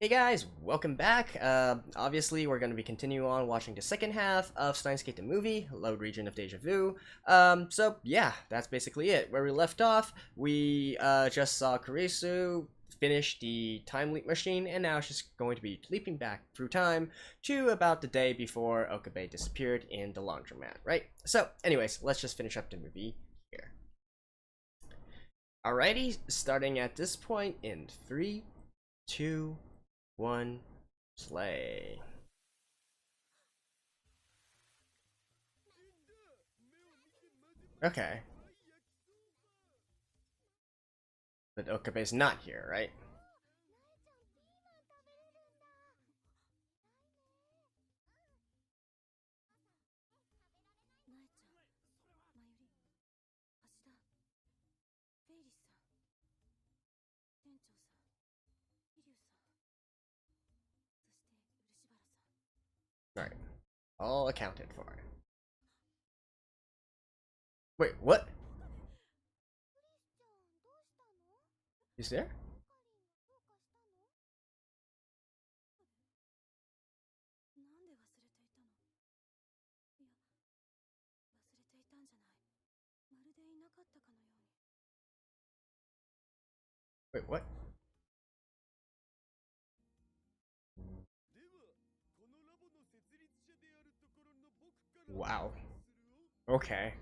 Hey guys, welcome back. Obviously, we're going to be continuing on watching the second half of Steinsgate the movie, Load Region of Deja Vu. So yeah, that's basically it. Where we left off, we just saw Kurisu finish the time leap machine, and now she's going to be leaping back through time to about the day before Okabe disappeared in the laundromat, right? So, anyways, let's just finish up the movie here. Alrighty, starting at this point in 3, 2, 1, play. Okay. But Okabe's not here, right? Alright. All accounted for. Wait, what? He's there? Wait, what? Wow. Okay.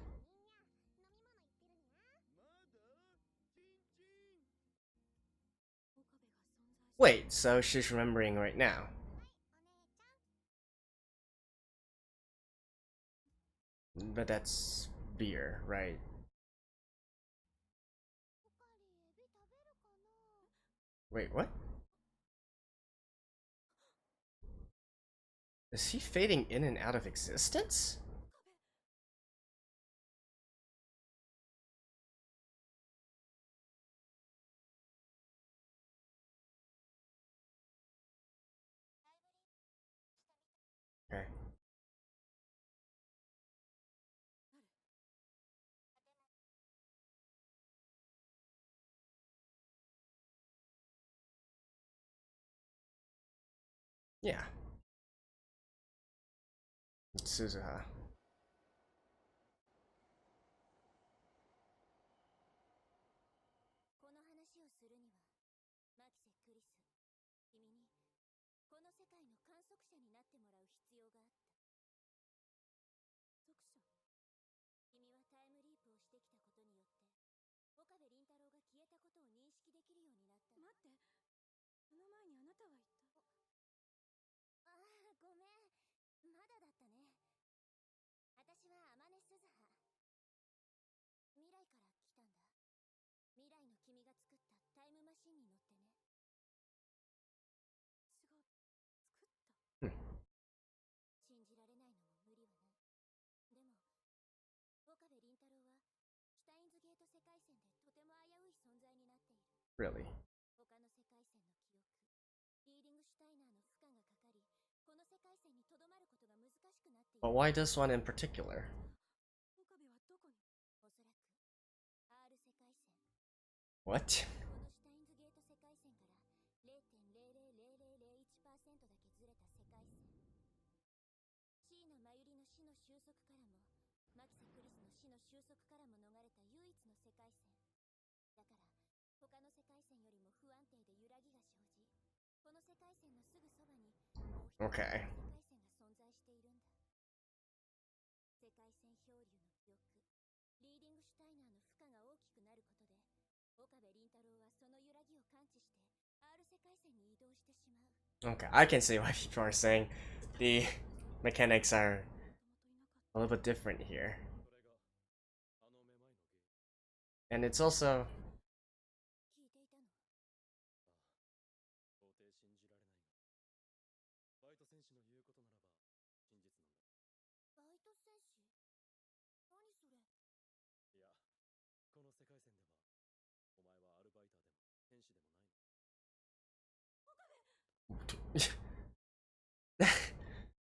Wait, so she's remembering right now. But that's beer, right? Wait, what? Is he fading in and out of existence? Okay. Yeah. It's Suzuha. Really? But why this one in particular? What? Okay. Okay, I can see why people are saying the mechanics are a little bit different here. And it's also...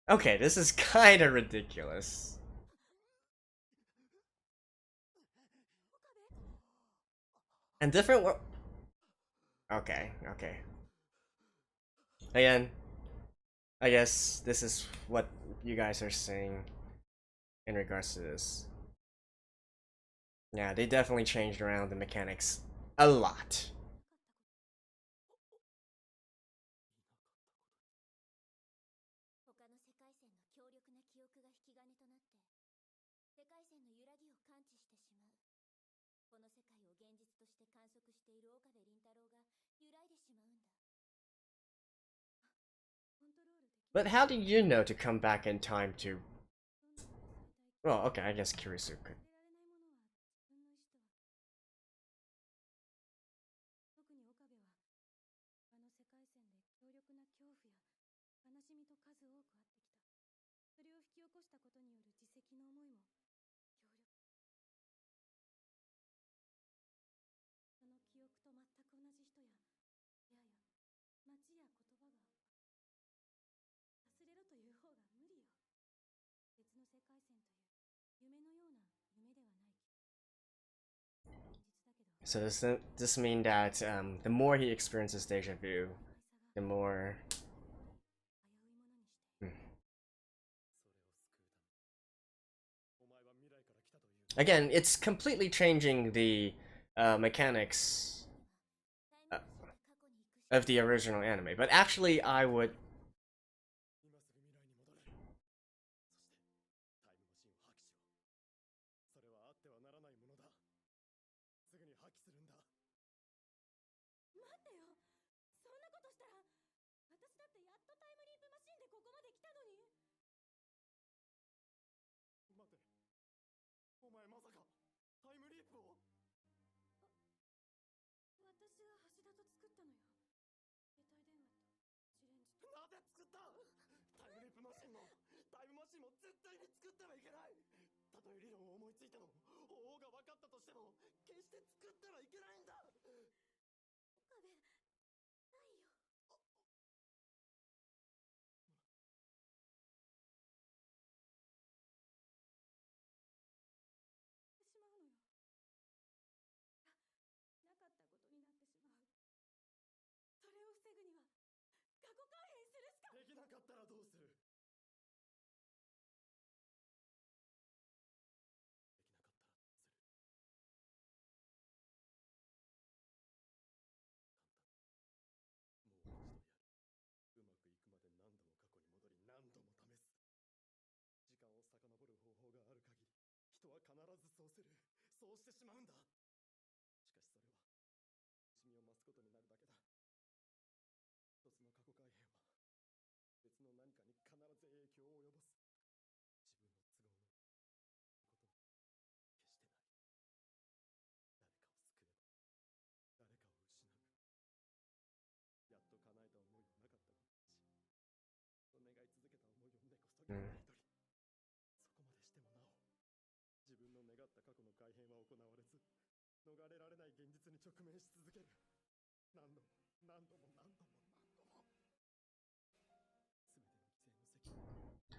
Okay, this is kind of ridiculous. And different... Okay, okay. Again, I guess this is what you guys are saying in regards to this. Yeah, they definitely changed around the mechanics a lot. But how do you know to come back in time to... Well, okay, I guess Kirisu could. So does this mean that the more he experiences deja vu, the more... Again, it's completely changing the mechanics of the original anime, but actually I would...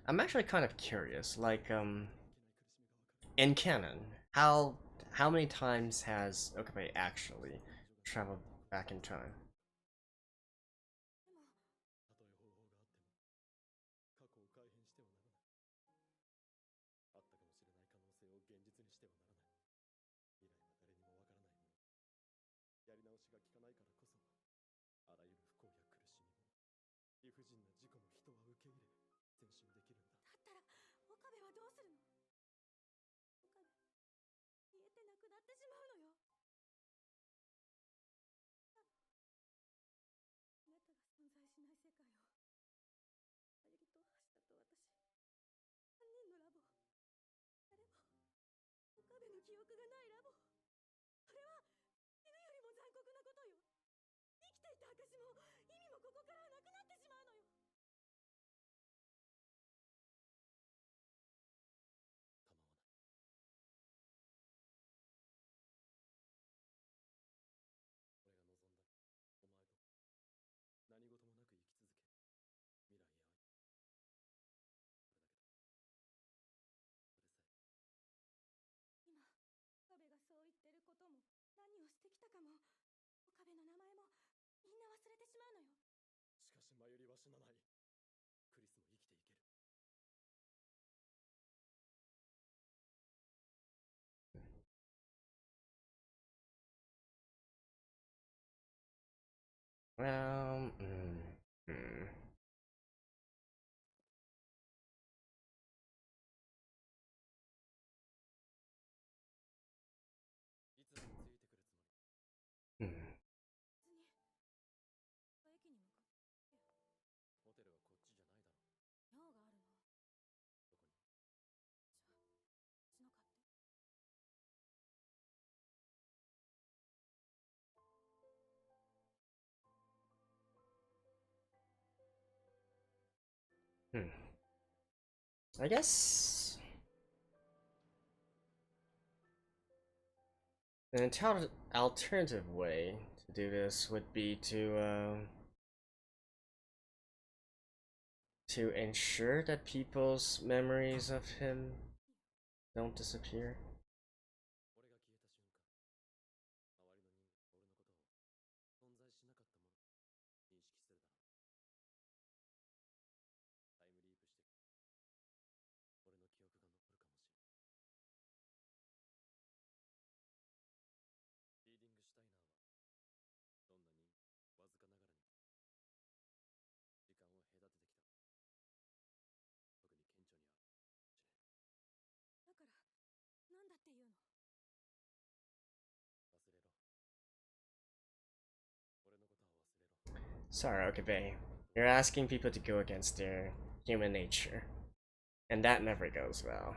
I'm actually kind of curious, like, in canon, how many times has Okabe actually traveled back in time? 死なない。クリスも生きていける。いつでもついてくるつもり。別に駅に向かって。ホテルはこっちじゃないだろう。用があるの。どこに？じゃあ、血の買って。I guess an alternative way to do this would be to ensure that people's memories of him don't disappear. 俺が消えた瞬間、周りの人間が俺のことを存在しなかったものと認識するだろう。タイムリープして俺の記憶が残るかもしれない。リーディングシュタイナーはどんな人わずかながらに時間を隔ててきた。特に顕著にあるかもしれん。だからなんだって言うの？忘れろ。俺のことは忘れろ。 Sorry, okay, babe. You're asking people to go against their human nature, and that never goes well.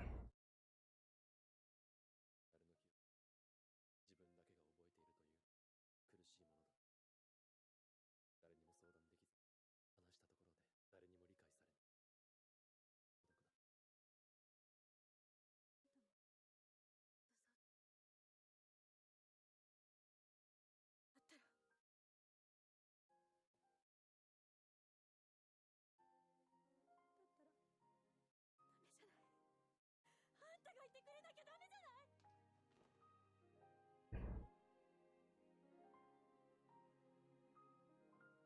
誰の記憶、自分だけが覚えているという苦しいものだ。誰にも相談できず、話したところで誰にも理解されない。孤独だ。あなたも私さあったら。だったらダメじゃない。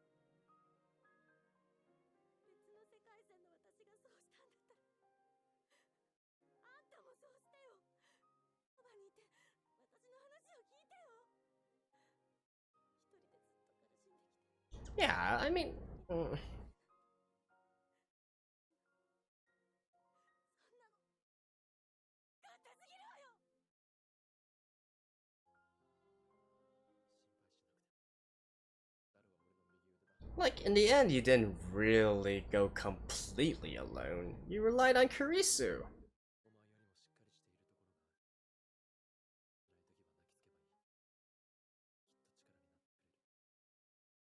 あんたがいてくれなきゃダメじゃない。別の世界線の私がそうしたんだったら、あんたもそうしてよ。そばにいて私の話を聞いてよ。一人でずっと苦しんできて。Yeah, I mean, そんなの簡単すぎるわよ。心配しなくて。ダルは俺の右腕だ。 like, in the end, you didn't really go completely alone. You relied on Kurisu. お前よりもしっかりして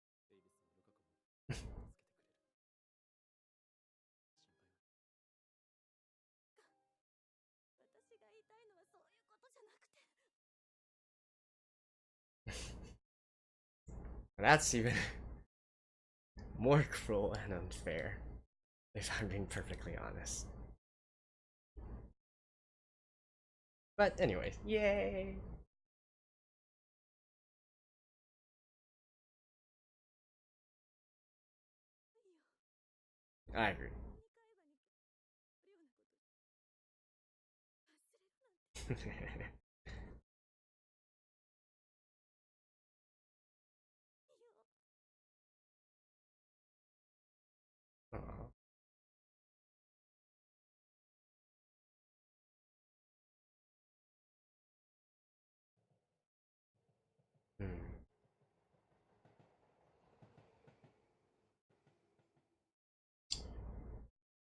いるところがある。辛い時は泣きつけばいい。きっと力になってくれる。デイビスもルカ子も助けてくれる。心配は。私が言いたいのはそういうことじゃなくて。 That's even more cruel and unfair, if I'm being perfectly honest. But anyways, yay! I agree.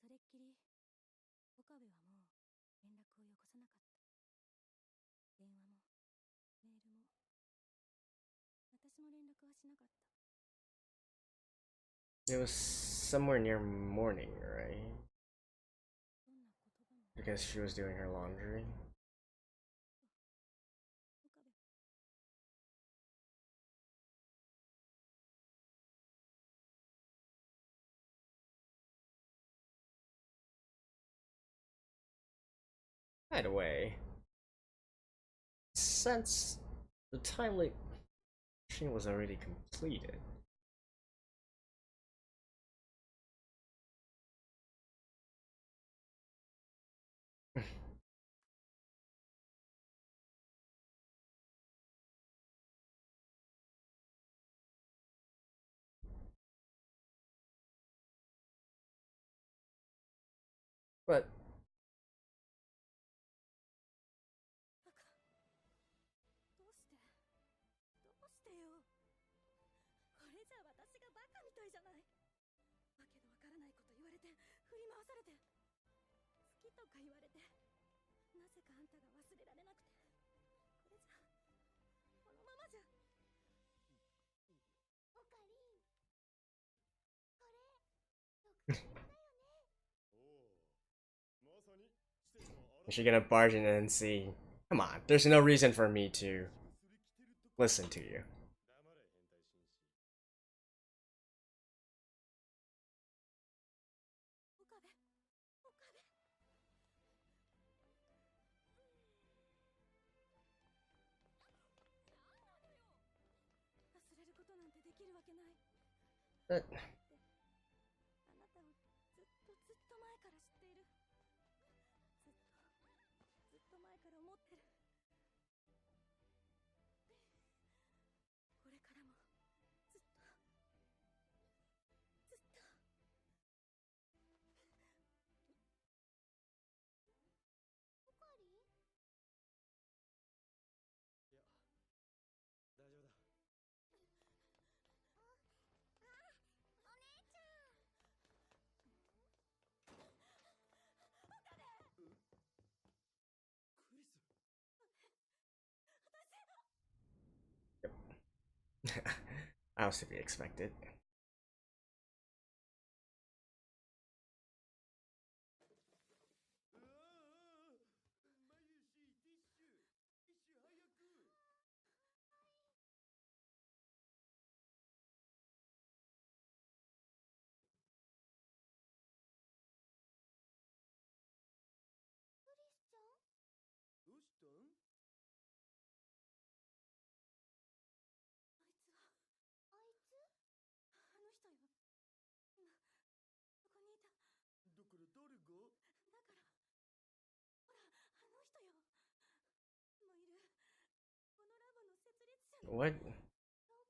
それっきり岡部はもう連絡をよこさなかった。電話もメールも私も連絡はしなかった。 It was somewhere near morning, right? どんな言葉も Because she was doing her laundry. 岡部 By the way, since the timely machine was already completed, But バカ。どうして？どうしてよ。これじゃ私がバカみたいじゃない。わけのわからないこと言われて、振り回されて、好きとか言われて、なぜかあんたが忘れられなくて、これじゃ、このままじゃ。おかりん、これ、ドクターだよね。is she gonna barge in and see? Come on, there's no reason for me to listen to you. 岡部、岡部。忘れることなんてできるわけない。But あなたをずっと前から知っている。ずっと前から思ってる。これからもずっと。おかわり？いや、大丈夫だ。お姉ちゃん。岡部。クリス。that was to be expected. クリスちゃん？どうしたん？あいつ？あの人よ。今、そこにいた。だから誰が？だから、ほら、あの人よ。もいる。このラボの設立者の。What? ラ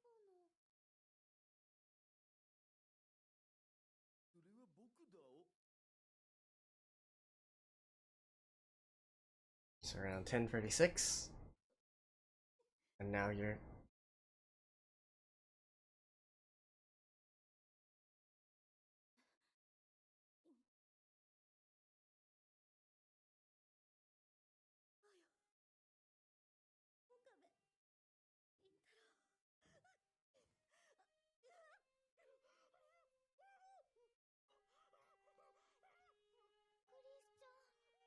ボの。それは僕だお。It's around 10:36, and now you're. あよ。岡部。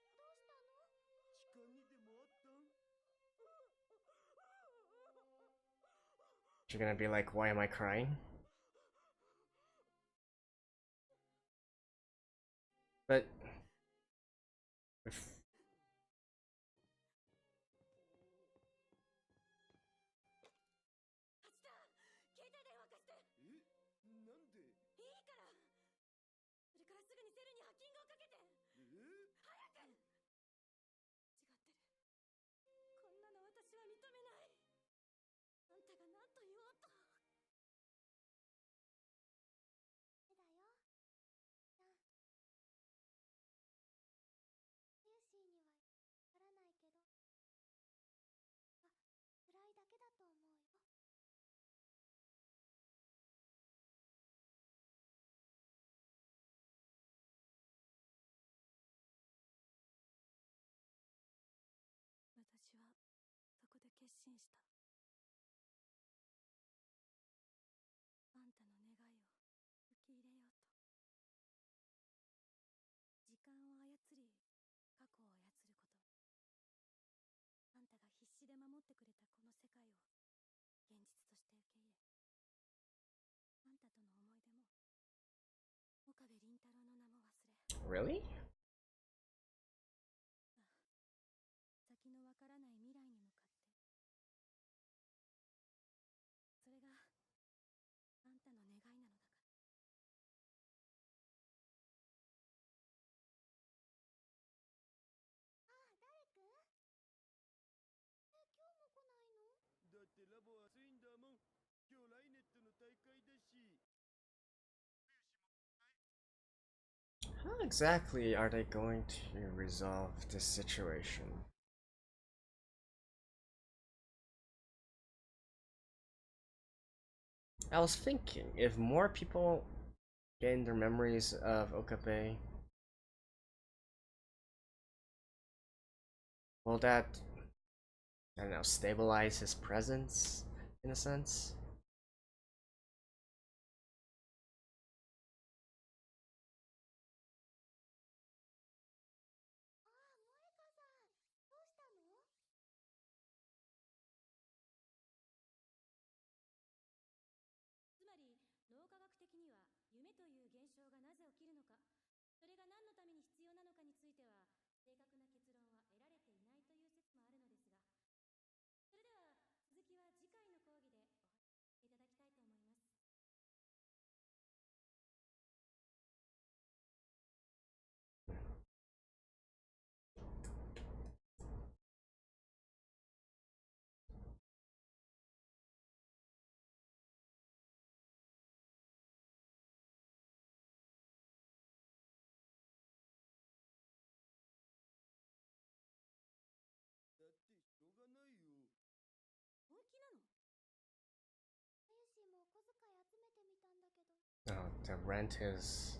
インタロウ。クリスちゃん、どうしたの？痴漢にでもあったん？ You're gonna be like, why am I crying? But if あちだ！携帯電話貸して！なんで？いいから！それからすぐにセルにハッキングをかけて！早く！違ってる。こんなの私は認めない。あんたが何と言おうと。だよ。じゃあ。ユーシーにはわからないけど。辛いだけだと思うよ。私はそこで決心した。あんたの願いを受け入れようと。時間を操り、過去を操ること。あんたが必死で守ってくれたこの世界を現実として受け入れ、あんたとの思い出も岡部倫太郎の名も忘れ。 really? 先のわからない未来に向かって。それがあんたの願いなのだから。ああ、誰くん？今日も来ないの？だってラボ暑いんだもん。今日ライネットの大会だし。how exactly are they going to resolve this situation? I was thinking, if more people gain their memories of Okabe, will that, I don't know, stabilize his presence in a sense? Oh, to rent his.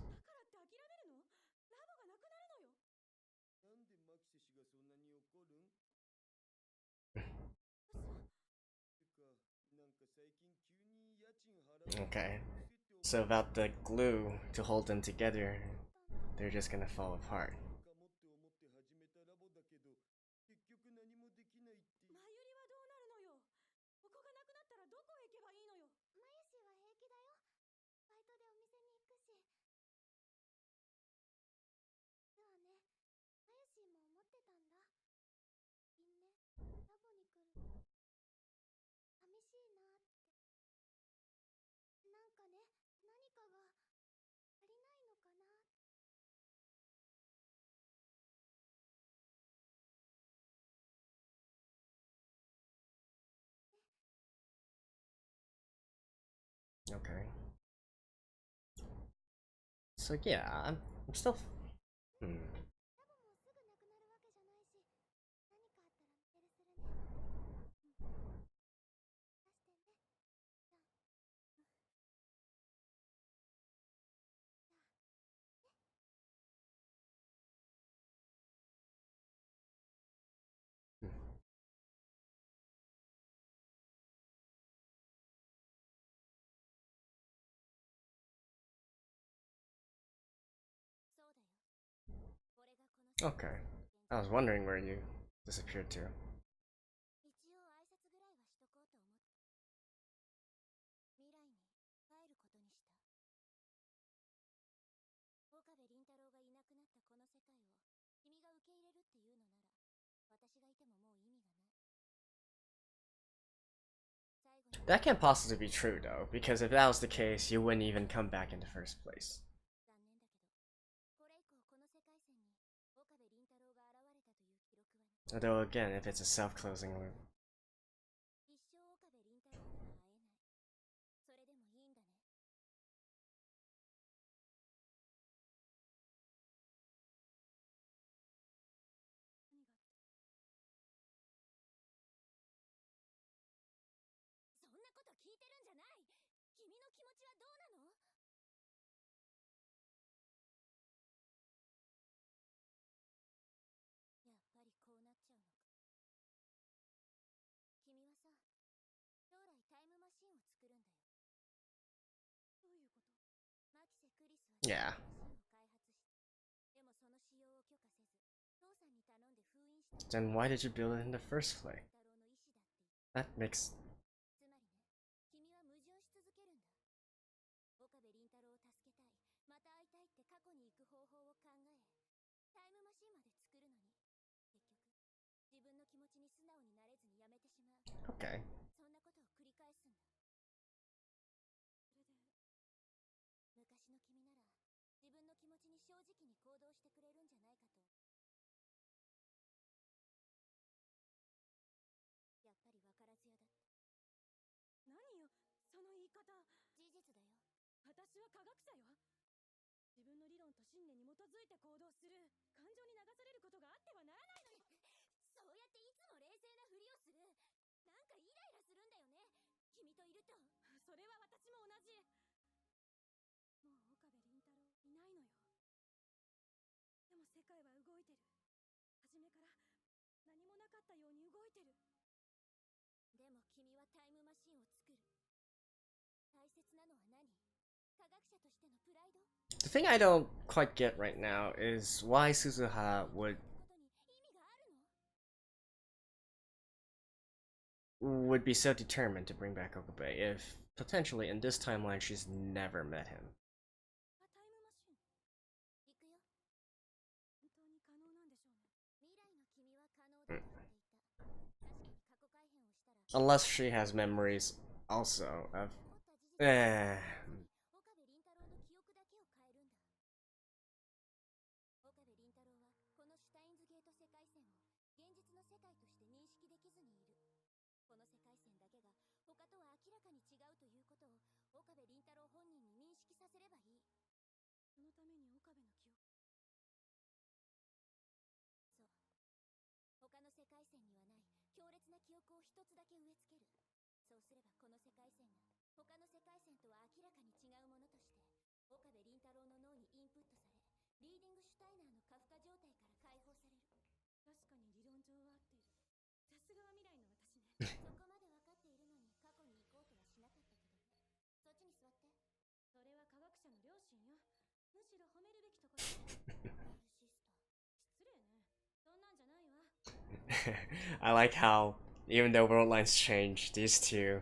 Okay. So without the glue to hold them together, they're just gonna fall apart. Okay. So yeah, I'm still. Hmm. Okay. I was wondering where you disappeared to. That can't possibly be true though, because if that was the case, you wouldn't even come back in the first place. Although again, if it's a self-closing loop. Yeah. Then why did you build it in the first place? That makes. Okay. と信念に基づいて行動する。感情に流されることがあってはならないのよ。そうやっていつも冷静なふりをする。なんかイライラするんだよね、君といると。それは私も同じ。もう岡部倫太郎いないのよ。でも世界は動いてる。初めから何もなかったように動いてる。でも君はタイムマシンを作る。大切なのは何？科学者としてのプライド？ The thing I don't quite get right now is why Suzuha would be so determined to bring back Okabe if potentially in this timeline she's never met him. タイムマシン行くよ。本当に可能なんでしょうね。未来の君は可能だと言っていた。確かに過去改変をしたら Unless she has memories also of... Eh... 岡部倫太郎の記憶だけを変えるんだ。岡部倫太郎はこのシュタインズゲート世界線を現実の世界として認識できずにいる。この世界線だけが他とは明らかに違うということを岡部倫太郎本人に認識させればいい。そのために岡部の記憶。そう。他の世界線にはない強烈な記憶を一つだけ植え付ける。そうすればこの世界線が他の世界線とは明らかに違うものとして岡部倫太郎の脳にインプットされ、リーディングシュタイナーの過負荷状態から解放される。確かに理論上は合っている。さすがは未来の私ね。そこまで分かっているのに過去に行こうとはしなかったけど。そっちに座って。それは科学者の良心よ。むしろ褒めるべきところ。ナルシスト。失礼ね。そんなんじゃないわ。I like how, even though world lines change, these two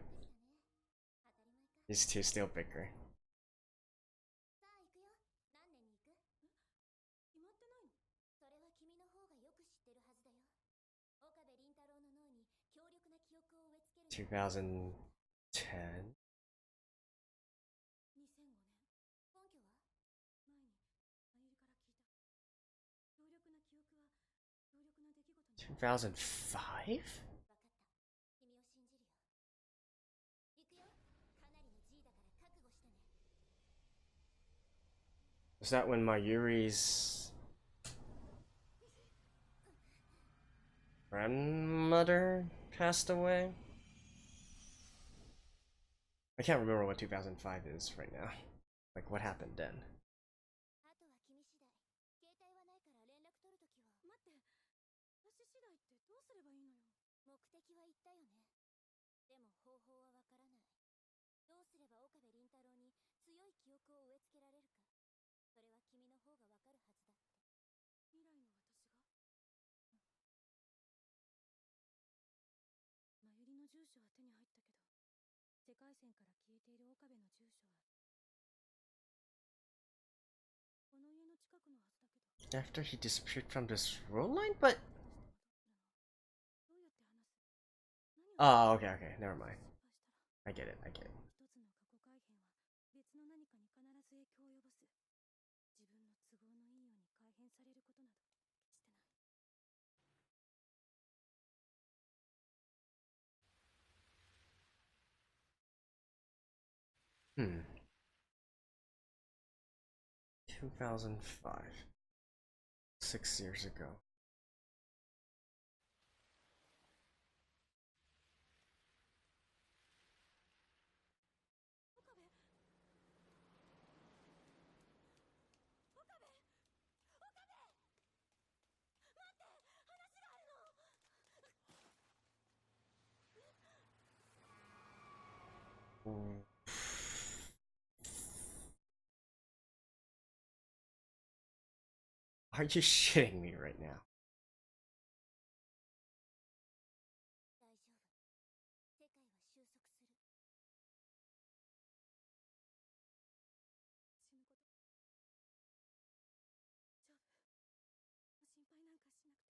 still bicker. さあ行くよ。何年に行く？決まってないの？それは君の方がよく知ってるはずだよ。岡部倫太郎の脳に強力な記憶を植え付ける。2010? 2005年。根拠は？前にマユリから聞いた。強力な記憶は強力な出来事に。2005? 分かった。君を信じるよ。行くよ。かなりの G だから覚悟してね。 Was that when Mayuri's grandmother passed away? I can't remember what 2005 is right now. Like, what happened then? あとは君次第。携帯はないから連絡取るときは。待って、私次第ってどうすればいいのよ。目的は言ったよね。でも方法はわからない。どうすれば岡部倫太郎に強い記憶を植え付けられるか。それは君の方がわかるはずだって。未来の私が？マユリの住所は手に入ったけど、世界線から消えている岡部の住所はこの家の近くのはずだけど。 After he disappeared from this world line? But... どうやって話す？Oh, okay, okay, never mind. I get it, I get it. 一つの過去改変は別の何かに必ず影響を及ぼす。自分の都合のいいように改変されることなど決してない。 2005. 6 years ago. 岡部、岡部、岡部、待って、話があるの。 Are you shitting me right now? 大丈夫。世界は収束する。死ぬこと。丈夫。心配なんかしなくて。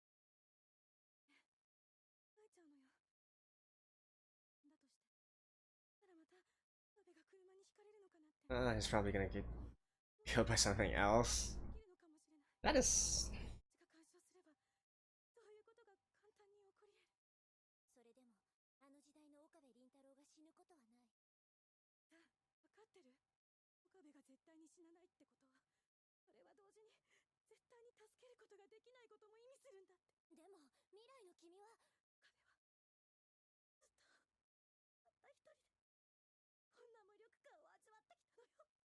ね、泣いちゃうのよ。だとして。たらまた、阿部が車にひかれるのかなって。He's probably gonna get killed by something else. 起きるのかもしれない。 That is... が干渉すれば、そういうことが簡単に起こり得る。それでも、あの時代の岡部倫太郎が死ぬことはない。さあ、分かってる？岡部が絶対に死なないってことは。それは同時に絶対に助けることができないことも意味するんだって。でも未来の君は、彼はずっとたった一人でこんな無力感を味わってきたのよ。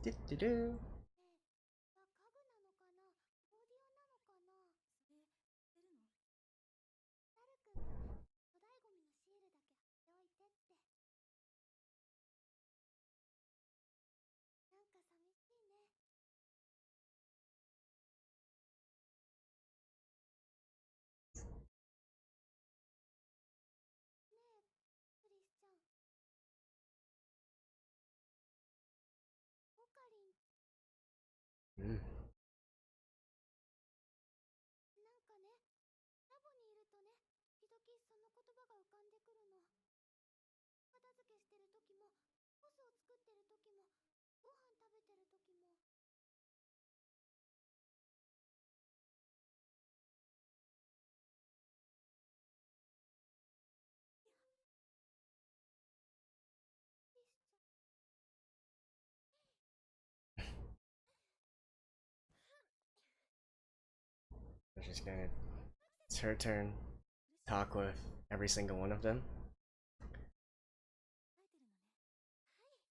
てってる。家具なのかな、オーディオなのかな。それ出るの？ダル君がね、粗大ゴミのシールだけ貼っておいてって。なんか寂しいね。ねえ、クリスちゃん。オカリン。うん。なんかね、ラボにいるとね、時々その言葉が浮かんでくるの。片付けしてる時も、ポスを作ってる時も、ご飯食べてる時も。クリスちゃん。She's gonna. It's her turn. Talk with every single one of them. 書いてるのね。はい。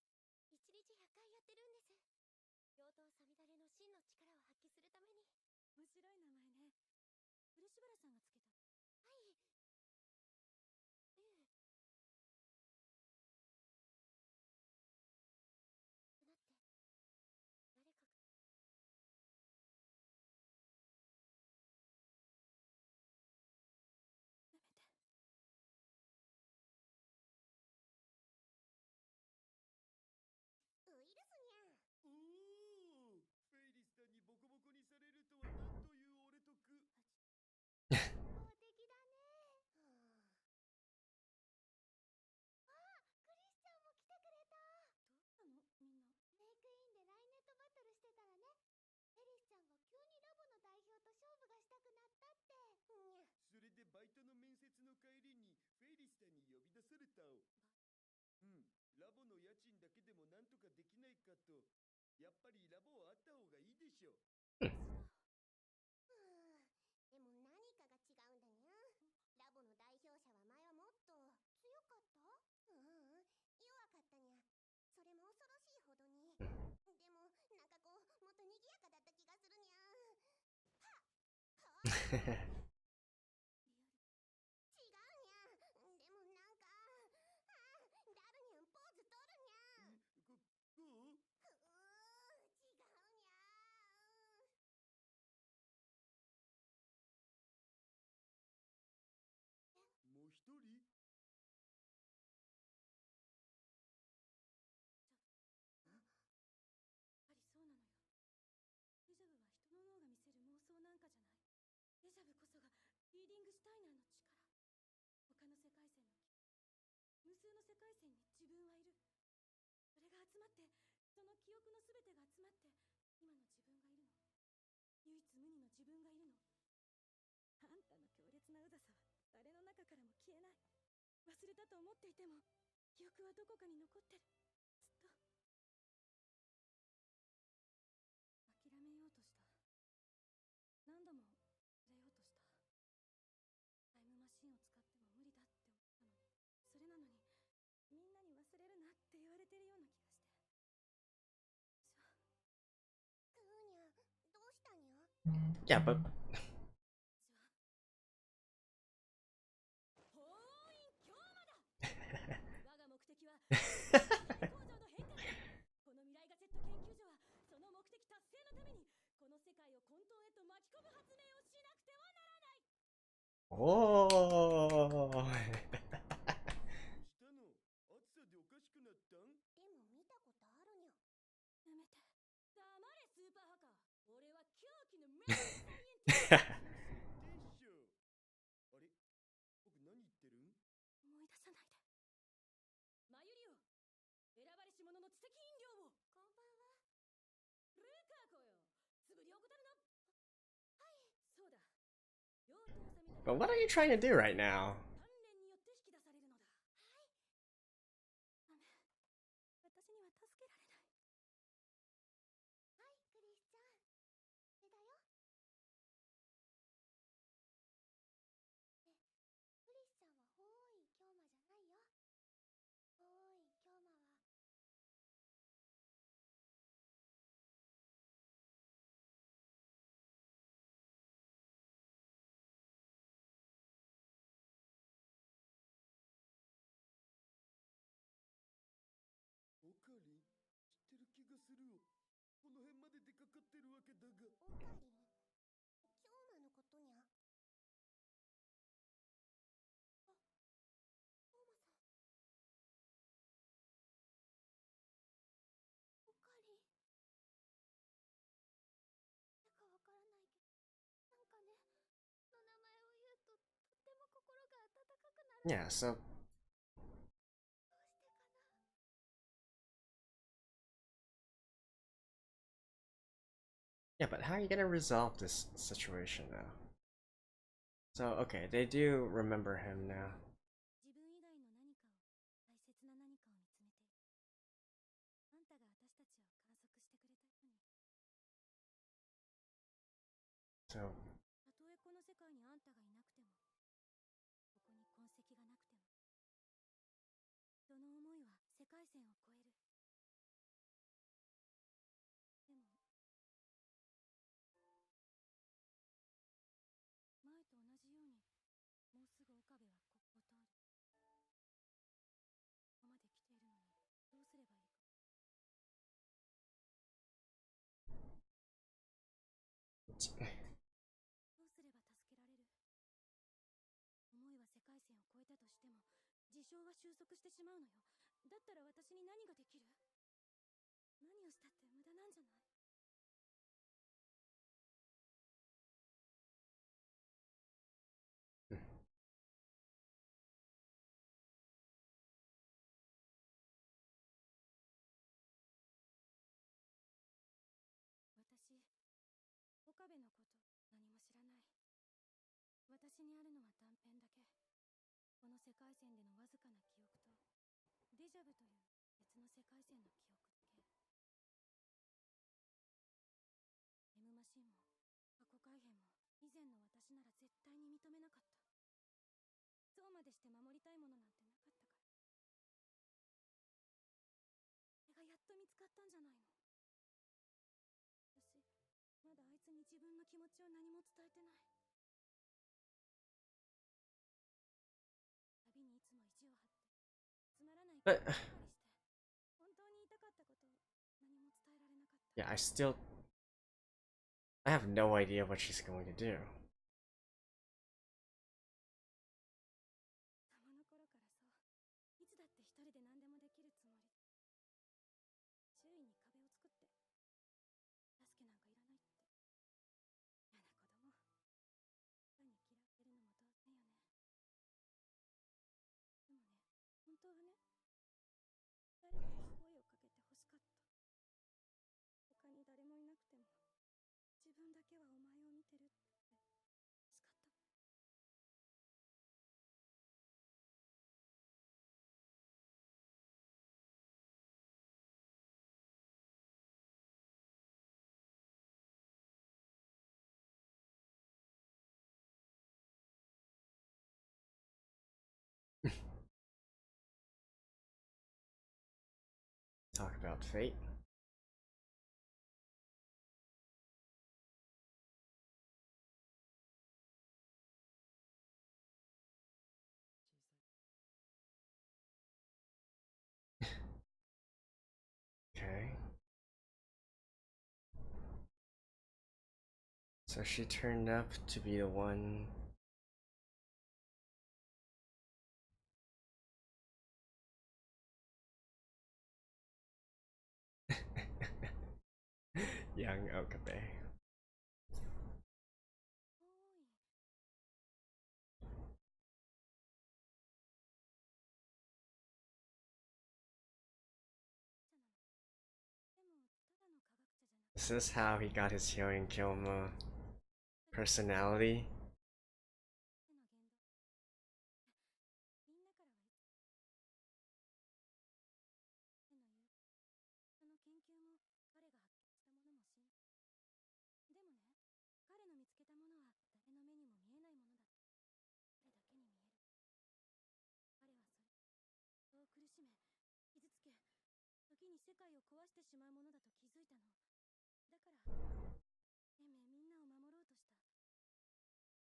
一日100回やってるんです。両党さみだれの真の力を発揮するために。面白い名前ね。漆原さんがつけた。はい。ええ。だって、誰かが。やめて。ウイルスにゃん。おお、フェイリスさんにボコボコにされるとはなんという俺得。法的だね。あ、クリスちゃんも来てくれた。どうしたのみんな。メイクインでライネットバトルしてたらね、エリスちゃんが急にラボの代表と勝負がしたくなったって。にゃ。それでバイトの面接の帰りにフェイリスさんに呼び出された。うん、ラボの家賃だけでもなんとかできないかと。やっぱりラボはあった方がいいでしょ。でも何かが違うんだにゃ。ラボの代表者は前はもっと強かった？弱かったにゃ。それも恐ろしいほどに。でもなんかこう、もっと賑やかだった気がするにゃ。はっはっ違うにゃ。でもなんか、ダルニャンポーズ取るにゃ。こう違うにゃ。もう一人。やっぱりそうなのよ。デジャブは人の脳が見せる妄想なんかじゃない。デジャブこそがリーディングシュタイナーの力。他の世界線の無数の世界線に自分はいる。それが集まって、その記憶の全てが集まって、今の自分がいるの。唯一無二の自分がいるの。あんたの強烈なうざさは誰の中からも消えない。忘れたと思っていても、記憶はどこかに残ってる。ずっと。諦めようとした。何度も忘れようとした。タイムマシンを使っても無理だって思ったのに。それなのに、みんなに忘れるなって言われてるような気がして。クーニャ、どうしたにゃ。 Yeah, but 封印強魔だ。我が目的は構造の変革。この未来ガジェット研究所はその目的達成のためにこの世界を混沌へと巻き込む発明をしなくてはならない。oh. したの暑さでおかしくなったん。でも見たことあるにゃ。やめて。黙れスーパーハカー。俺は狂気のメインサイエンティスト。でしょ。あれ、僕何言ってるん。思い出さないで。マユリオ、選ばれし者の知的飲料を。こんばんは。ルカ子よ。つぶりを怠るな。はい、そうだ。両党さみだ。 But what are you trying to do right now? 鍛錬によって引き出されるのだ。はい。ダメ。私には助けられない。はい、クリスちゃん。これだよ。クリスちゃんは法王院京馬じゃないよ。法王院京馬はオカリン知ってる気がするよ。この辺まで出かかってるわけだが。オカリン、京馬のことにゃ。あ、京馬さん。オカリン。誰かわからないけど、なんかね、の名前を言うととっても心が温かくなる。 Yeah, so どうしてかな。 yeah, but how are you gonna resolve this situation now? So okay, they do remember him now. 自分以外の何かを、大切な何かを見つめてる。あんたが私たちを観測してくれたように。 So たとえこの世界にあんたがいなくても、ここに痕跡がなくても、人の思いは世界線を超える。でも、前と同じように、もうすぐ岡部はここを通る。ここまで来ているのに、どうすればいいか。どうすれば助けられる。思いは世界線を越えたとしても、事象は収束してしまうのよ。だったら私に何ができる？何をしたって無駄なんじゃない？私、岡部のこと何も知らない。私にあるのは断片だけ。この世界線でのわずかな記憶と、デジャブという別の世界線の記憶だけ。Mマシンも過去改変も以前の私なら絶対に認めなかった。そうまでして守りたいものなんてなかったから。それがやっと見つかったんじゃないの。私、まだあいつに自分の気持ちを何も伝えてない。旅にいつも意地を張って、つまらないことばかりして、本当に言いたかったことを何も伝えられなかった。 yeah, I have no idea what she's going to do. 子供の頃からそう。いつだって一人で何でもできるつもり。周囲に壁を作って、助けなんかいらないって。嫌な子供。他に嫌われるのも当然よね。でもね、本当はね、誰かに声をかけて欲しかった。他に誰もいなくても、自分だけはお前を見てるって欲しかった。Talk about fate. Okay. So she turned up to be the one. Young Okabe. おーい。じゃなの。Is this how he got his Hyoin Kyoma personality? 世界を壊してしまうものだと気づいたの。だから、みんなを守ろうとした。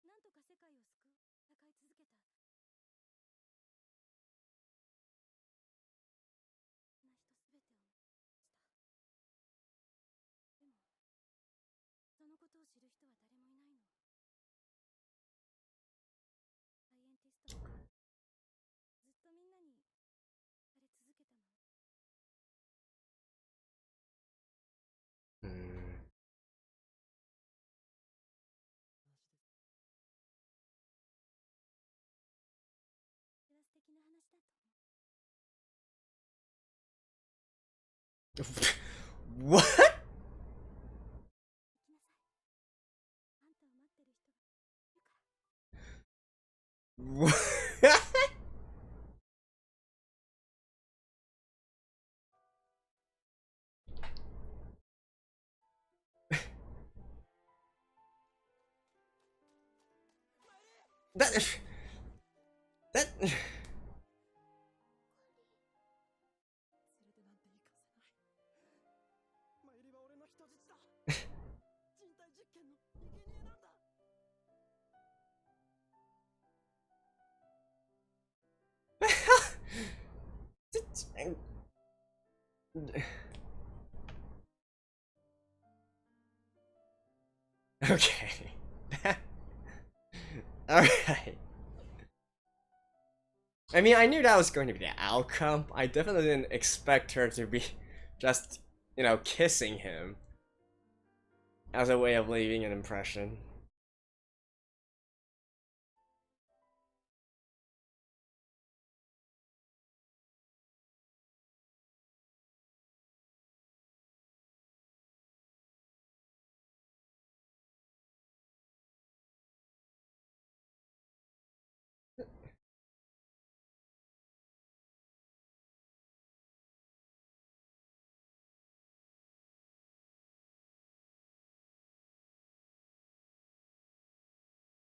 なんとか世界を救う、戦い続けた。な人すべてをした。でも、そのことを知る人は誰もいないの。サイエンティストはずっとみんなにされ続けたの。What? What? That 人体実験の生贄なんだ。Okay. Alright. I mean, I knew that was going to be the outcome. I definitely didn't expect her to be just, you know, kissing him as a way of leaving an impression.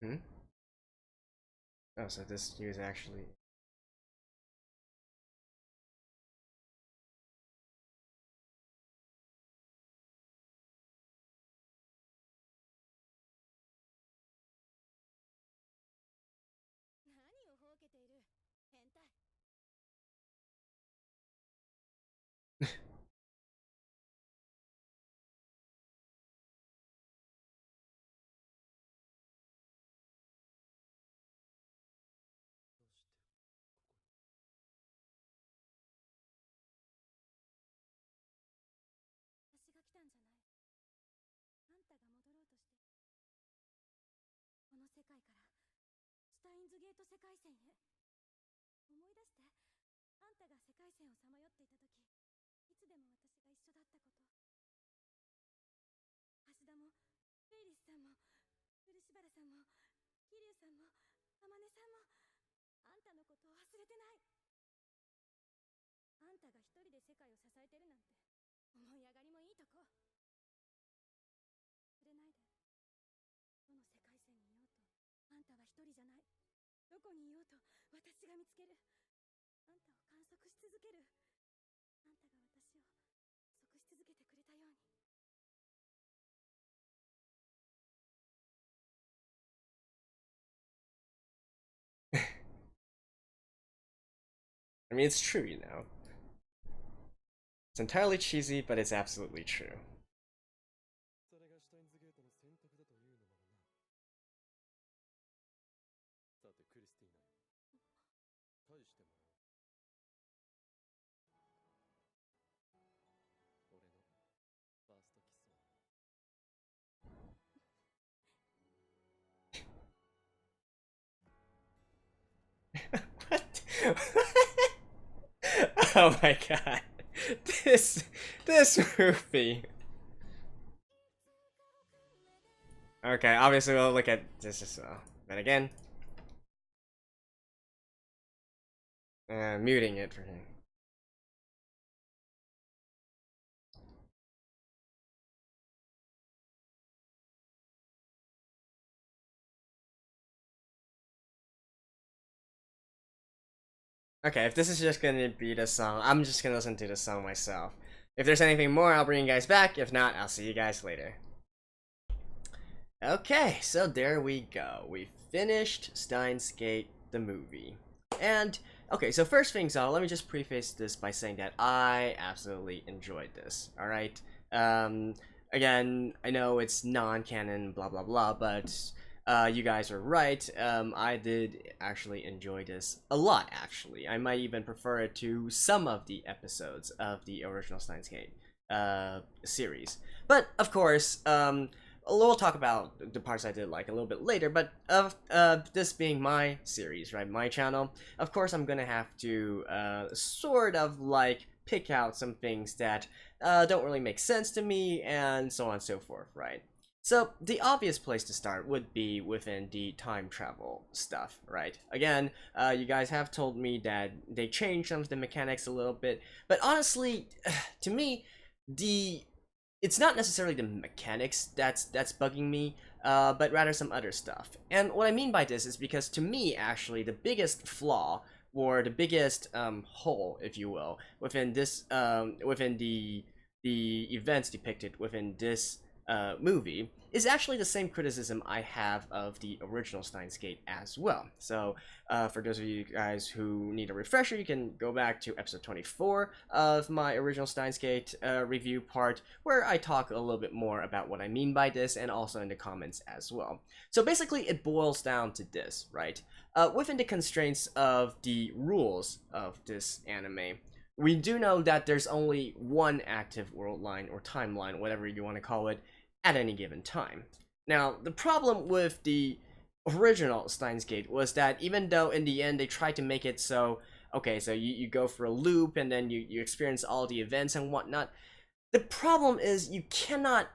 Hmm? Oh, so this he was actually...世界からシュタインズゲート世界線へ。思い出して、あんたが世界線をさまよっていた時、いつでも私が一緒だったこと。橋田もフェイリスさんも漆原さんも桐生さんも天音さんもあんたのことを忘れてない。あんたが一人で世界を支えてるなんて思い上がりもいいとこ。忘れないで。どの世界線にいようとあんたは一人じゃない。どこにいようと私が見つける。あんたを観測し続ける。あんたが私を測し続けてくれたように。I mean, it's true, you know. It's entirely cheesy, but it's absolutely true. それがシュタインズゲートの選択だというのならな。さてクリスティーナ、返してもらおう。俺のファーストキスを。What? Oh my god. This movie. Okay, obviously we'll look at this as well. Then again, muting it for him. Okay, if this is just gonna be the song, I'm just gonna listen to the song myself. If there's anything more, I'll bring you guys back. If not, I'll see you guys later. Okay, so there we go. We finished Steinsgate, the movie. And, okay, so first things out, let me just preface this by saying that I absolutely enjoyed this, alright? Again, I know it's non-canon, blah blah blah, but you guys are right. I did actually enjoy this a lot, actually. I might even prefer it to some of the episodes of the original Steinsgate series. But, of course, we'll talk about the parts I did like a little bit later, but this being my series, right, my channel, of course I'm gonna have to sort of like pick out some things that don't really make sense to me, and so on and so forth, right? So the obvious place to start would be within the time travel stuff, right? Again, you guys have told me that they changed some of the mechanics a little bit, but honestly, to me, it's not necessarily the mechanics that's bugging me, but rather some other stuff. And what I mean by this is because to me, actually, the biggest flaw or the biggest hole, if you will, within this within the events depicted within this movie is actually the same criticism I have of the original Steinsgate as well. So for those of you guys who need a refresher, you can go back to episode 24 of my original Steinsgate review part, where I talk a little bit more about what I mean by this, and also in the comments as well. So basically it boils down to this, right? Within the constraints of the rules of this anime, we do know that there's only one active world line or timeline, whatever you want to call it, at any given time. Now, the problem with the original Steinsgate was that even though in the end they tried to make it so, okay, so you go for a loop and then you experience all the events and whatnot, the problem is you cannot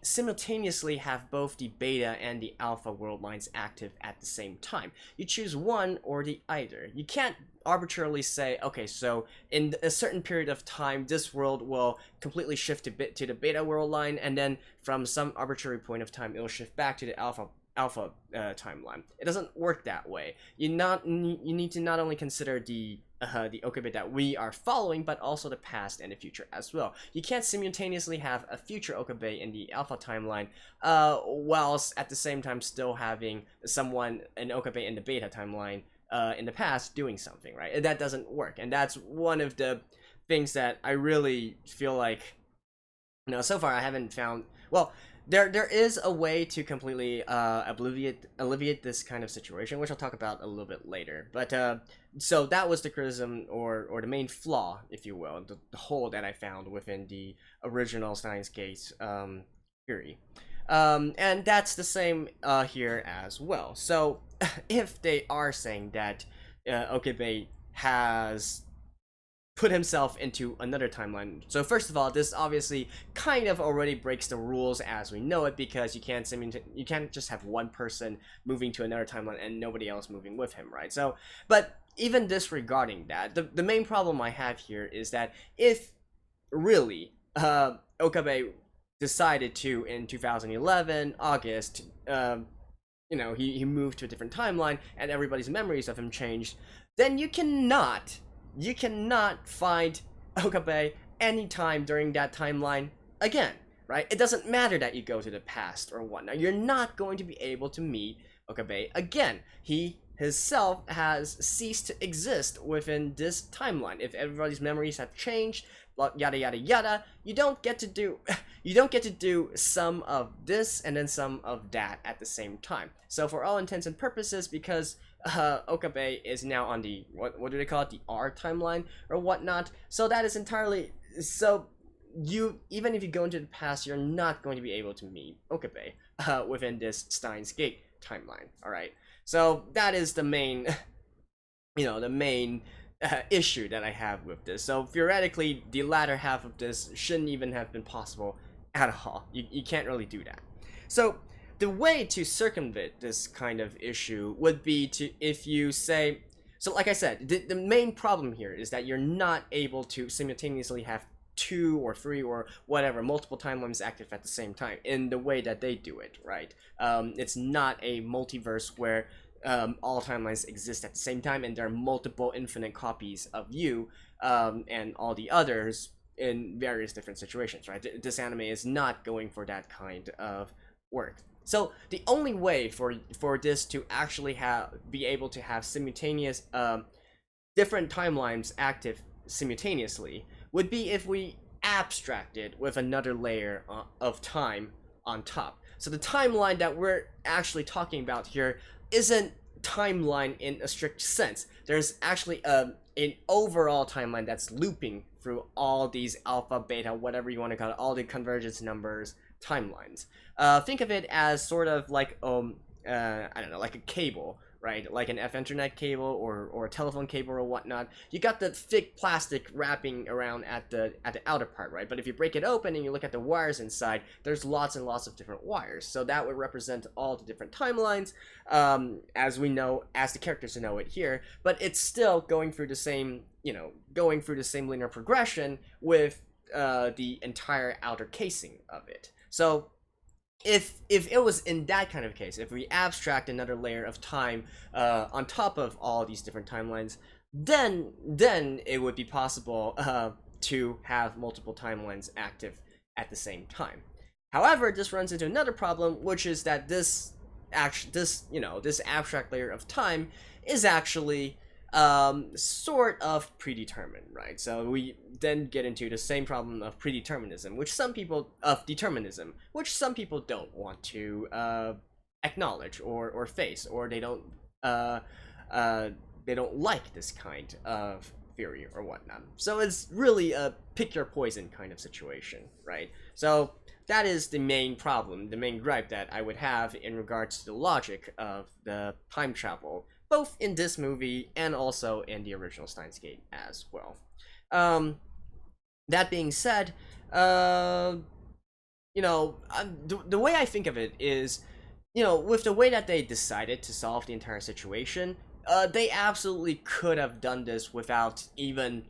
simultaneously have both the beta and the alpha world lines active at the same time. You choose one or the other. You can't arbitrarily say, okay, so in a certain period of time, this world will completely shift to the beta world line, and then from some arbitrary point of time, it'll shift back to the alpha timeline. It doesn't work that way. You need to not only consider the okabe that we are following, but also the past and the future as well. You can't simultaneously have a future okabe in the alpha timeline, whilst at the same time still having an okabe in the beta timeline in the past doing something, right? That doesn't work, and that's one of the things that I really feel like, so far I haven't found. Well, there is a way to completely alleviate this kind of situation, which I'll talk about a little bit later. But so that was the criticism or the main flaw, if you will, the hole that I found within the original Steinsgate theory. And that's the same here as well. So if they are saying that Okabe has put himself into another timeline. So first of all, this obviously kind of already breaks the rules as we know it, because you can't just have one person moving to another timeline and nobody else moving with him, right? So, but even disregarding that, the main problem I have here is that if really Okabe decided to, in 2011 August, he moved to a different timeline and everybody's memories of him changed, then you cannot find Okabe anytime during that timeline again, right? It doesn't matter that you go to the past or whatnot. You're not going to be able to meet Okabe again. He himself has ceased to exist within this timeline. If everybody's memories have changed, yada yada yada, you don't get to do some of this and then some of that at the same time. So for all intents and purposes, because Okabe is now on the what do they call it, the R timeline or whatnot, so that is entirely, so even if you go into the past, you're not going to be able to meet Okabe within this Steinsgate timeline. All right, so that is the main issue that I have with this. So theoretically, the latter half of this shouldn't even have been possible at all. You can't really do that. So the way to circumvent this kind of issue would be to, if you say, so like I said, the main problem here is that you're not able to simultaneously have 2 or 3 or whatever multiple timelines active at the same time in the way that they do it, right? It's not a multiverse where all timelines exist at the same time and there are multiple infinite copies of you and all the others in various different situations, right? This anime is not going for that kind of work. So the only way for this to actually be able to have simultaneous different timelines active simultaneously would be if we abstract it with another layer of time on top. So the timeline that we're actually talking about here isn't timeline in a strict sense. There's actually an overall timeline that's looping through all these alpha, beta, whatever you want to call it, all the convergence numbers timelines. Think of it as sort of like I don't know, like a cable, right? Like an Ethernet cable or a telephone cable or whatnot. You got the thick plastic wrapping around at the outer part, right? But if you break it open and you look at the wires inside, there's lots and lots of different wires. So that would represent all the different timelines, as we know, as the characters know it here. But it's still going through the same, going through the same linear progression with the entire outer casing of it. So if it was in that kind of case, if we abstract another layer of time on top of all these different timelines, then it would be possible to have multiple timelines active at the same time. However, this runs into another problem, which is that this abstract layer of time is actually sort of predetermined, right? So we then get into the same problem of predeterminism, which some people don't want to acknowledge or face, or they don't like this kind of theory or whatnot. So it's really a pick your poison kind of situation, right? So that is the main problem, the main gripe that I would have in regards to the logic of the time travel, both in this movie and also in the original Steins Gate as well. That being said, the way I think of it is, with the way that they decided to solve the entire situation, they absolutely could have done this without even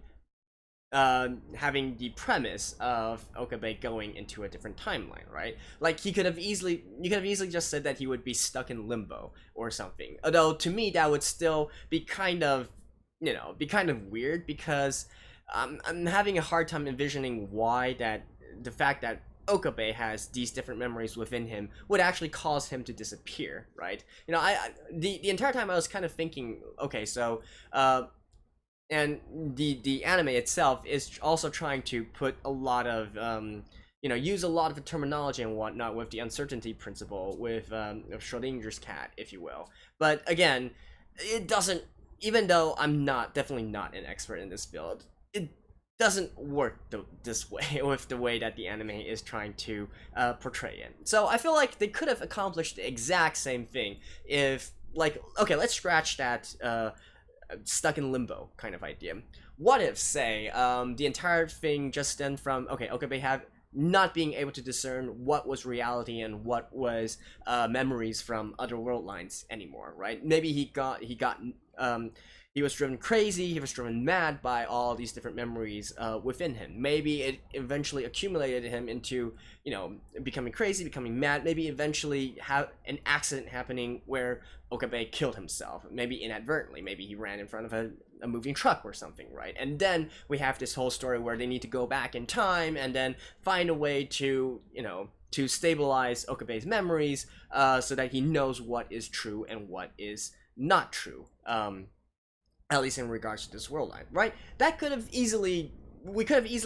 having the premise of Okabe going into a different timeline, right? Like you could have easily just said that he would be stuck in limbo or something. Although to me that would still be kind of weird, because I'm having a hard time envisioning why the fact that Okabe has these different memories within him would actually cause him to disappear, right? The entire time I was kind of thinking, okay, so and the anime itself is also trying to put a lot of use a lot of the terminology and whatnot with the uncertainty principle with Schrodinger's cat, if you will. But again, it doesn't. Even though I'm definitely not an expert in this field, it doesn't work this way with the way that the anime is trying to portray it. So I feel like they could have accomplished the exact same thing if, like, okay, let's scratch that stuck in limbo kind of idea. What if, say, the entire thing just stemmed from, okay, Okabe not being able to discern what was reality and what was memories from other world lines anymore, right? Maybe he was driven crazy, he was driven mad by all these different memories within him. Maybe it eventually accumulated him into, becoming crazy, becoming mad, maybe eventually have an accident happening where Okabe killed himself, maybe inadvertently, maybe he ran in front of a moving truck or something, right? And then we have this whole story where they need to go back in time and then find a way to, to stabilize Okabe's memories so that he knows what is true and what is not true. At least in regards to this world line, right? We could have easily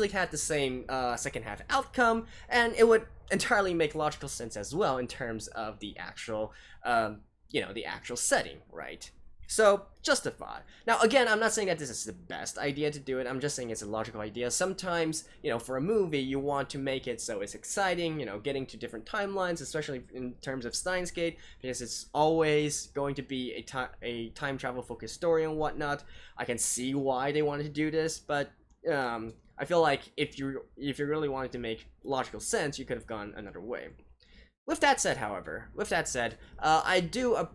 had the same second half outcome, and it would entirely make logical sense as well in terms of the actual, the actual setting, right? So, just a thought. Now, again, I'm not saying that this is the best idea to do it, I'm just saying it's a logical idea. Sometimes, for a movie, you want to make it so it's exciting, getting to different timelines, especially in terms of Steins Gate, because it's always going to be a time travel focused story and whatnot. I can see why they wanted to do this, but I feel like if you really wanted to make logical sense, you could have gone another way. With that said, however, I do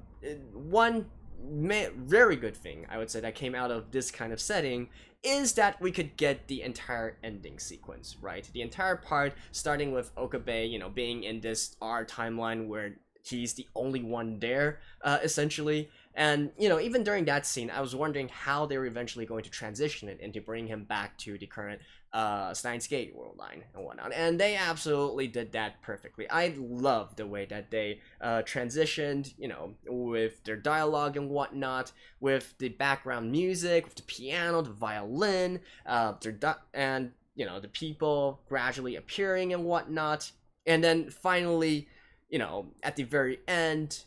one very good thing I would say that came out of this kind of setting is that we could get the entire ending sequence, right? The entire part starting with Okabe, being in this R timeline where he's the only one there, essentially. And, even during that scene, I was wondering how they were eventually going to transition it into bring him back to the current Steinsgate world line and whatnot. And they absolutely did that perfectly. I love the way that they transitioned, with their dialogue and whatnot, with the background music, with the piano, the violin, and, the people gradually appearing and whatnot. And then finally, at the very end,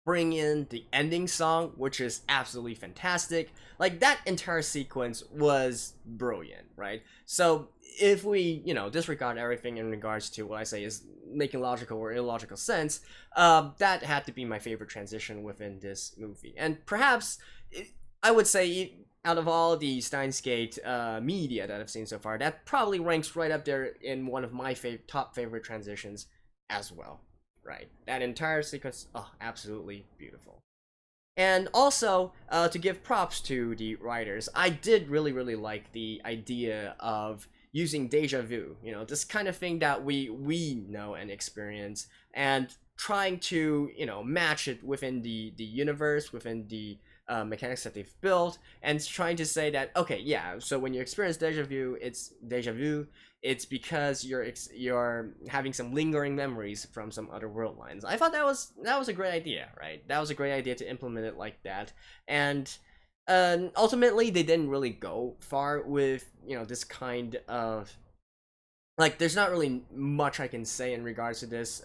bring in the ending song, which is absolutely fantastic. Like, that entire sequence was brilliant, right? So if we, disregard everything in regards to what I say is making logical or illogical sense, that had to be my favorite transition within this movie. And perhaps, I would say, out of all the Steinsgate media that I've seen so far, that probably ranks right up there in one of my top favorite transitions as well. Right, that entire sequence, absolutely beautiful. And also, to give props to the writers, I did really like the idea of using déjà vu, this kind of thing that we know and experience, and trying to, match it within the universe, within the mechanics that they've built, and trying to say that, okay, yeah, so when you experience déjà vu, it's because you're having some lingering memories from some other world lines. I thought that was a great idea, right? That was a great idea to implement it like that. And ultimately, they didn't really go far with, this kind of, like, there's not really much I can say in regards to this.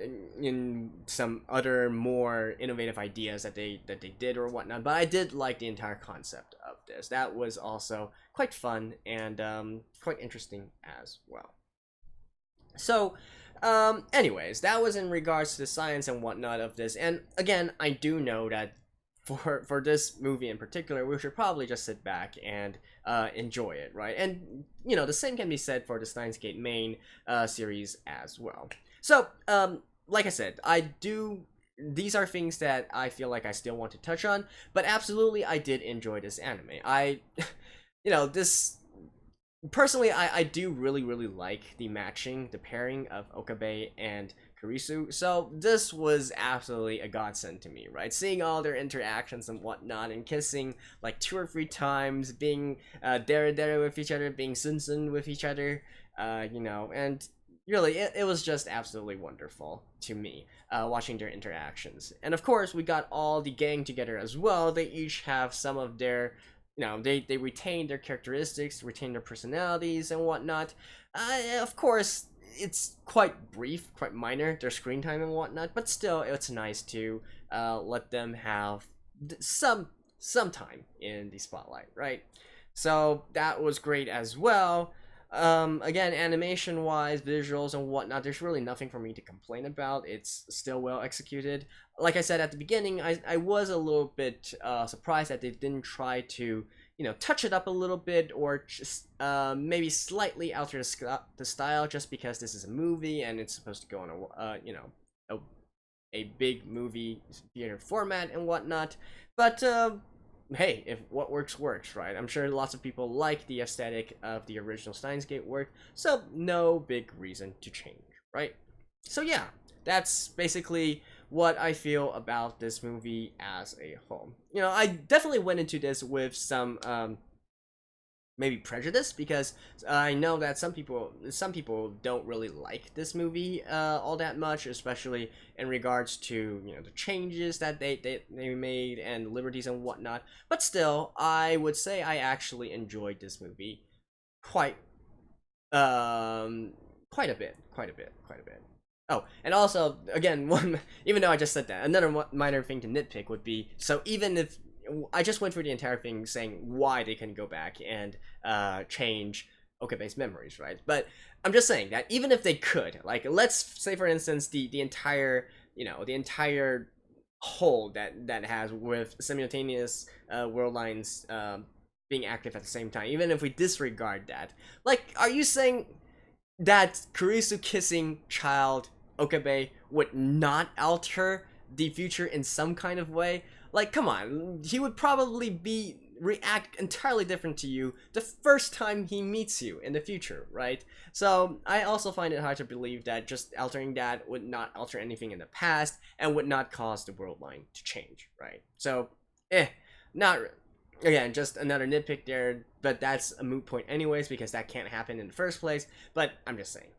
In some other more innovative ideas that they did or whatnot, but I did like the entire concept of this. That was also quite fun and quite interesting as well. So, anyways, that was in regards to the science and whatnot of this. And again, I do know that for this movie in particular, we should probably just sit back and enjoy it, right? And the same can be said for the Steinsgate main series as well. So, like I said, these are things that I feel like I still want to touch on, but absolutely I did enjoy this anime. Personally, I do really like the pairing of Okabe and Kurisu, so this was absolutely a godsend to me, right? Seeing all their interactions and whatnot, and kissing like 2 or 3 times, being dere with each other, being sun with each other, and really, it was just absolutely wonderful to me, watching their interactions. And of course, we got all the gang together as well. They each have some of their, they retain their characteristics, retain their personalities and whatnot. Of course, it's quite brief, quite minor, their screen time and whatnot, but still, it's nice to let them have some time in the spotlight, right? So that was great as well. Again, animation wise, visuals and whatnot, there's really nothing for me to complain about. It's still well executed. Like I said at the beginning, I was a little bit surprised that they didn't try to touch it up a little bit, or just maybe slightly alter the style, just because this is a movie and it's supposed to go on a big movie theater format and whatnot. But hey, if what works, right? I'm sure lots of people like the aesthetic of the original Steinsgate work, so no big reason to change, right? So yeah, that's basically what I feel about this movie as a whole. I definitely went into this with some maybe prejudice, because I know that some people don't really like this movie all that much, especially in regards to the changes that they made and liberties and whatnot. But still, I would say I actually enjoyed this movie quite a bit. Oh, and also, again, even though I just said that, another minor thing to nitpick would be, so even if I just went through the entire thing saying why they couldn't go back and change Okabe's memories, right? But I'm just saying that even if they could, like, let's say for instance the entire the entire whole that has with simultaneous world lines being active at the same time, even if we disregard that, like, are you saying that Kurisu kissing child Okabe would not alter the future in some kind of way. Like, come on, he would probably react entirely different to you the first time he meets you in the future, right? So I also find it hard to believe that just altering that would not alter anything in the past and would not cause the world line to change, right? So, not again, just another nitpick there, but that's a moot point anyways because that can't happen in the first place. But I'm just saying.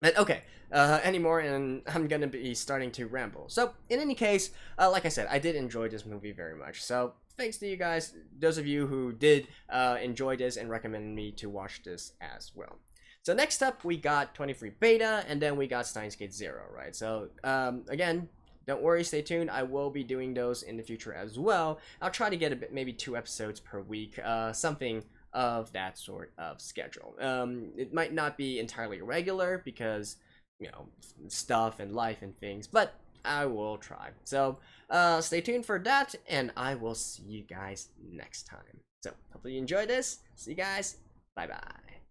But okay, anymore, and I'm gonna be starting to ramble. So, in any case, like I said, I did enjoy this movie very much. So, thanks to you guys, those of you who did enjoy this and recommended me to watch this as well. So, next up, we got 23 Beta, and then we got Steinsgate 0, right? So, again, don't worry, stay tuned. I will be doing those in the future as well. I'll try to get maybe 2 episodes per week, something of that sort of schedule. It might not be entirely regular because, you know, stuff and life and things, but I will try. So, stay tuned for that, and I will see you guys next time. So, hopefully you enjoyed this. See you guys. Bye-bye.